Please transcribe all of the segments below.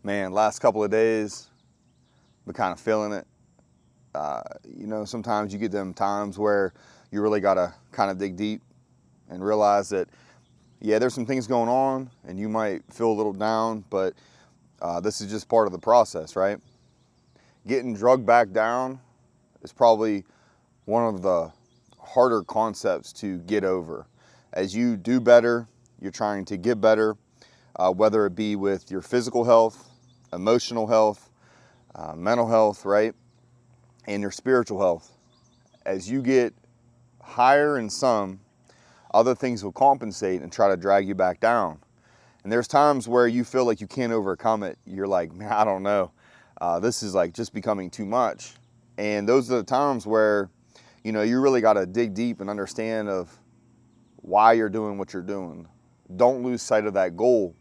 Man, last couple of days, been kind of feeling it. Sometimes you get them times where you really got to kind of dig deep and realize that, yeah, there's some things going on and you might feel a little down, but this is just part of the process, right? Getting drugged back down is probably one of the harder concepts to get over. As you do better, you're trying to get better, whether it be with your physical health, emotional health, mental health, right? And your spiritual health. As you get higher in some, other things will compensate and try to drag you back down. And there's times where you feel like you can't overcome it. You're like, man, I don't know. This is like just becoming too much. And those are the times where, you really got to dig deep and understand of why you're doing what you're doing. Don't lose sight of that goal.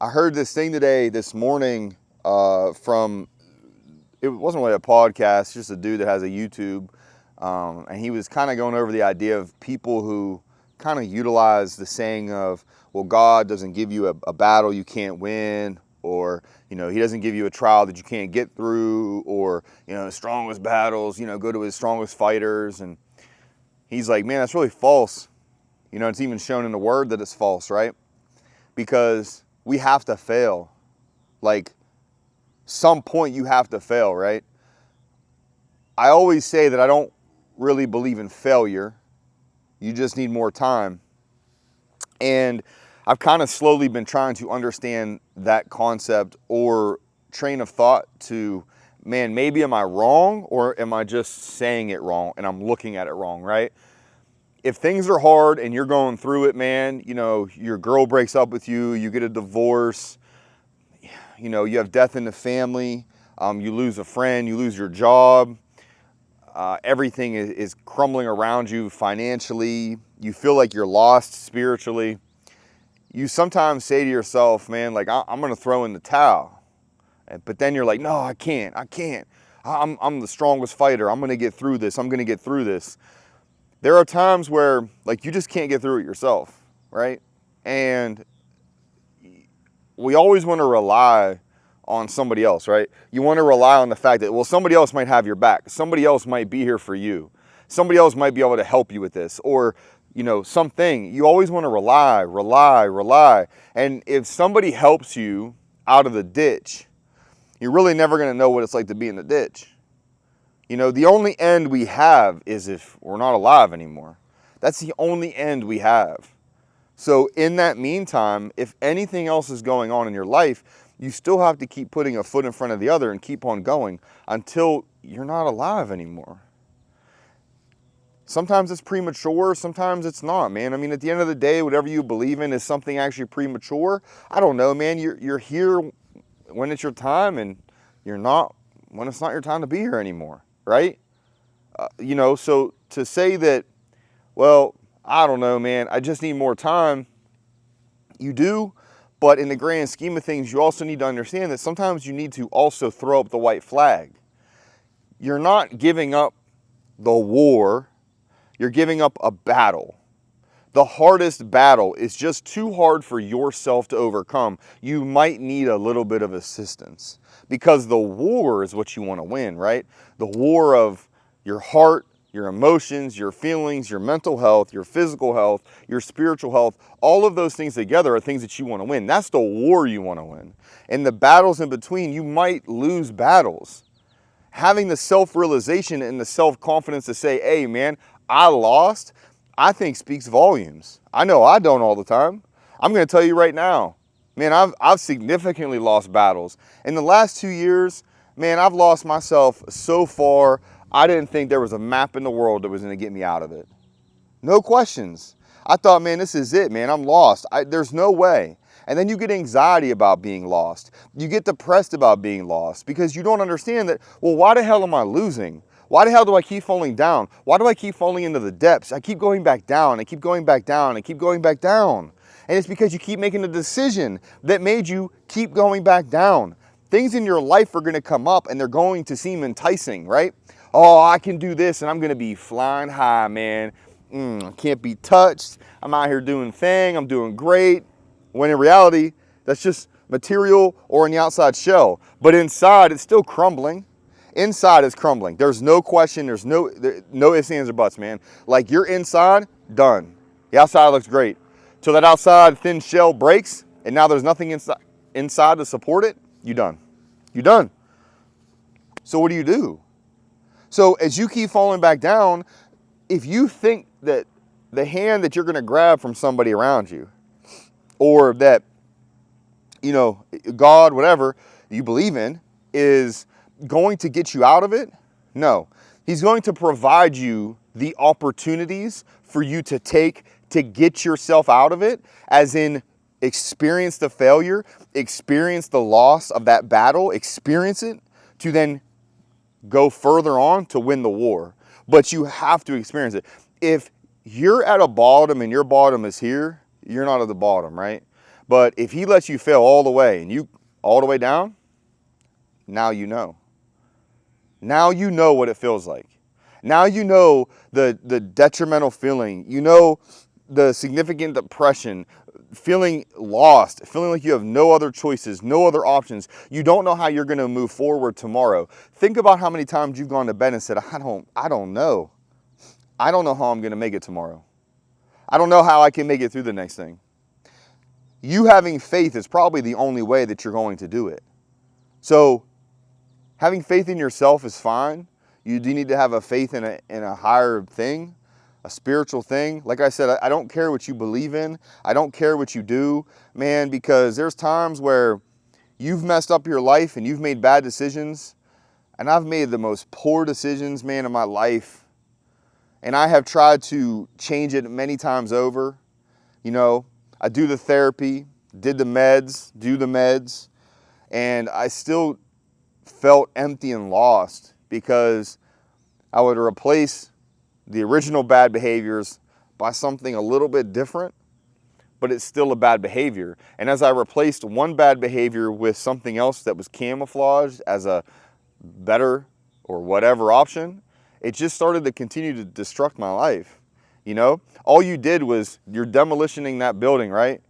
I heard this thing this morning, from, it wasn't really a podcast, just a dude that has a YouTube. And he was kind of going over the idea of people who kind of utilize the saying of, well, God doesn't give you a battle you can't win, or, he doesn't give you a trial that you can't get through, or, the strongest battles, go to his strongest fighters. And he's like, man, that's really false. It's even shown in the word that it's false, right? Because we have to fail. Like, some point you have to fail, right? I always say that I don't really believe in failure. You just need more time. And I've kind of slowly been trying to understand that concept or train of thought to, man, maybe am I wrong, or am I just saying it wrong and I'm looking at it wrong, right? If things are hard and you're going through it, man, your girl breaks up with you, you get a divorce, you have death in the family, you lose a friend, you lose your job, everything is crumbling around you financially, you feel like you're lost spiritually. You sometimes say to yourself, man, like, I'm going to throw in the towel. But then you're like, no, I can't. I'm the strongest fighter. I'm going to get through this. There are times where, like, you just can't get through it yourself, right? And we always want to rely on somebody else, right? You want to rely on the fact that, well, somebody else might have your back. Somebody else might be here for you. Somebody else might be able to help you with this, or, something. You always want to rely. And if somebody helps you out of the ditch, you're really never going to know what it's like to be in the ditch. The only end we have is if we're not alive anymore. That's the only end we have. So in that meantime, if anything else is going on in your life, you still have to keep putting a foot in front of the other and keep on going until you're not alive anymore. Sometimes it's premature, sometimes it's not, man. I mean, at the end of the day, whatever you believe in, is something actually premature? I don't know, man. You're here when it's your time, and you're not when it's not your time to be here anymore, right? So to say that, well, I don't know, man, I just need more time, you do, but in the grand scheme of things, you also need to understand that sometimes you need to also throw up the white flag. You're not giving up the war. You're giving up a battle. The hardest battle is just too hard for yourself to overcome. You might need a little bit of assistance, because the war is what you want to win, right? The war of your heart, your emotions, your feelings, your mental health, your physical health, your spiritual health, all of those things together are things that you want to win. That's the war you want to win. And the battles in between, you might lose battles. Having the self-realization and the self-confidence to say, hey, man, I lost, I think speaks volumes. I know I don't all the time. I'm going to tell you right now, man, I've significantly lost battles. In the last 2 years, man, I've lost myself so far, I didn't think there was a map in the world that was going to get me out of it. No questions. I thought, man, this is it, man. I'm lost. There's no way. And then you get anxiety about being lost. You get depressed about being lost because you don't understand that, well, why the hell am I losing? Why the hell do I keep falling down? Why do I keep falling into the depths? I keep going back down. I keep going back down. I keep going back down. And it's because you keep making a decision that made you keep going back down. Things in your life are going to come up and they're going to seem enticing, right? Oh, I can do this and I'm going to be flying high, man. I can't be touched. I'm out here doing thing. I'm doing great. When in reality, that's just material or in the outside shell, but inside it's still crumbling. Inside is crumbling. There's no question. There's no ifs, ands, or buts, man. Like your inside, done. The outside looks great. Till that outside thin shell breaks, and now there's nothing inside to support it, you done. You done. So what do? So as you keep falling back down, if you think that the hand that you're going to grab from somebody around you, or that, you know, God, whatever you believe in, is going to get you out of it, no. He's going to provide you the opportunities for you to take to get yourself out of it, as in experience the failure, experience the loss of that battle, experience it to then go further on to win the war. But you have to experience it. If you're at a bottom and your bottom is here, you're not at the bottom, right? But if he lets you fail all the way and you all the way down, now you know. Now you know what it feels like. Now you know the detrimental feeling. You know the significant depression, feeling lost, feeling like you have no other choices, no other options. You don't know how you're going to move forward tomorrow. Think about how many times you've gone to bed and said, I don't know. I don't know how I'm going to make it tomorrow. I don't know how I can make it through the next thing. You having faith is probably the only way that you're going to do it. So having faith in yourself is fine. You do need to have a faith in a higher thing, a spiritual thing. Like I said, I don't care what you believe in. I don't care what you do, man, because there's times where you've messed up your life and you've made bad decisions. And I've made the most poor decisions, man, in my life. And I have tried to change it many times over. You know, I do the therapy, do the meds, and I still felt empty and lost because I would replace the original bad behaviors by something a little bit different, but it's still a bad behavior. And as I replaced one bad behavior with something else that was camouflaged as a better or whatever option, it just started to continue to destruct my life. You know, all you did was you're demolitioning that building, right?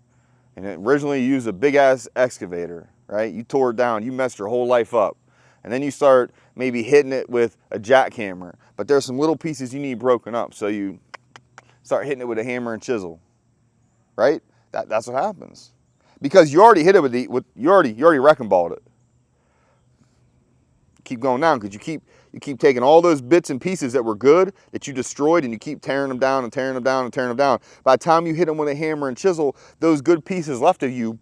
And originally you used a big ass excavator, right? You tore it down, you messed your whole life up. And then you start maybe hitting it with a jackhammer, but there's some little pieces you need broken up. So you start hitting it with a hammer and chisel, right? That's what happens. Because you already hit it you already wrecking balled it. Keep going down because you keep taking all those bits and pieces that were good that you destroyed, and you keep tearing them down and tearing them down and tearing them down. By the time you hit them with a hammer and chisel, those good pieces left of you,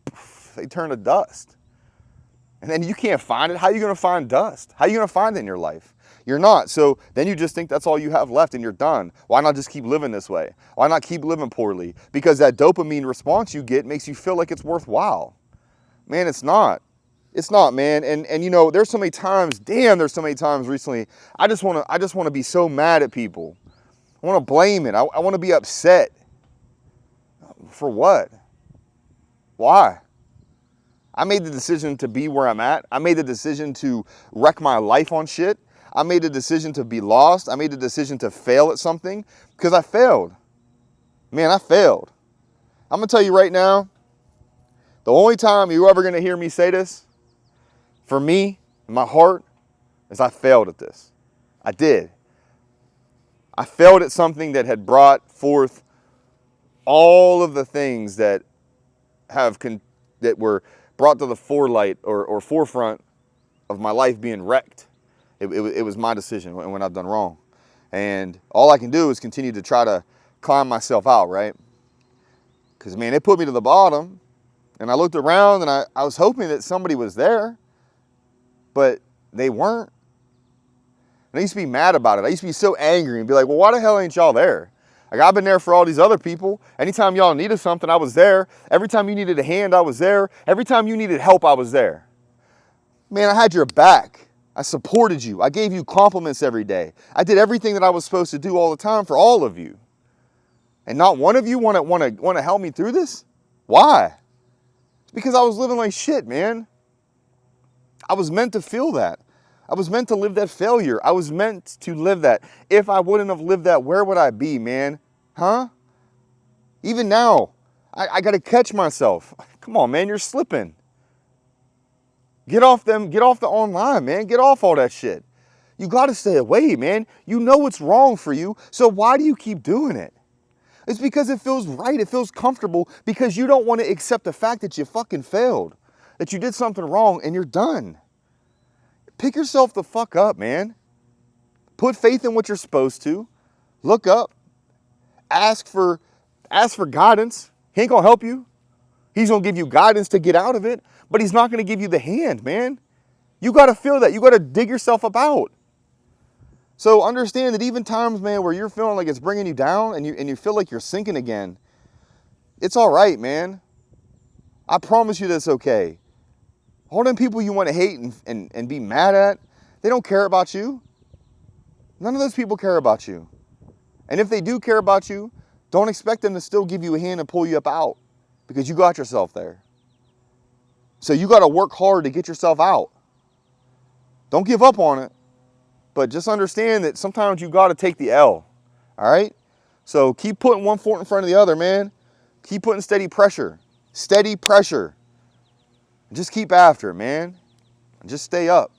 they turn to dust. And then you can't find it. How are you going to find dust? How are you going to find it in your life? You're not. So then you just think that's all you have left and you're done. Why not just keep living this way? Why not keep living poorly? Because that dopamine response you get makes you feel like it's worthwhile. Man, it's not. It's not, man. And you know, there's so many times recently, I just want to be so mad at people. I want to blame it. I want to be upset. For what? Why? I made the decision to be where I'm at. I made the decision to wreck my life on shit. I made the decision to be lost. I made the decision to fail at something because I failed. Man, I failed. I'm going to tell you right now, the only time you're ever going to hear me say this, for me, in my heart, is I failed at this. I did. I failed at something that had brought forth all of the things that were brought to the forelight or forefront of my life being wrecked. It was my decision when I've done wrong. And all I can do is continue to try to climb myself out, right? Because, man, it put me to the bottom. And I looked around and I was hoping that somebody was there. But they weren't. And I used to be mad about it. I used to be so angry and be like, well, why the hell ain't y'all there? Like, I've been there for all these other people. Anytime y'all needed something, I was there. Every time you needed a hand, I was there. Every time you needed help, I was there. Man, I had your back. I supported you. I gave you compliments every day. I did everything that I was supposed to do all the time for all of you. And not one of you want to help me through this? Why? It's because I was living like shit, man. I was meant to feel that. I was meant to live that failure. I was meant to live that. If I wouldn't have lived that, where would I be, man? Huh? Even now, I got to catch myself. Come on, man, you're slipping. Get off them, get off the online, man. Get off all that shit. You got to stay away, man. You know what's wrong for you, so why do you keep doing it? It's because it feels right, it feels comfortable, because you don't want to accept the fact that you fucking failed, that you did something wrong and you're done. Pick yourself the fuck up, man. Put faith in what you're supposed to. Look up. Ask for guidance. He ain't gonna help you. He's gonna give you guidance to get out of it, but he's not gonna give you the hand, man. You gotta feel that. You gotta dig yourself up out. So understand that even times, man, where you're feeling like it's bringing you down and you feel like you're sinking again, it's all right, man. I promise you that's okay. All them people you want to hate and be mad at, they don't care about you. None of those people care about you. And if they do care about you, don't expect them to still give you a hand and pull you up out, because you got yourself there. So you got to work hard to get yourself out. Don't give up on it, but just understand that sometimes you got to take the L, all right? So keep putting one foot in front of the other, man. Keep putting steady pressure. Steady pressure. Just keep after it, man. And just stay up.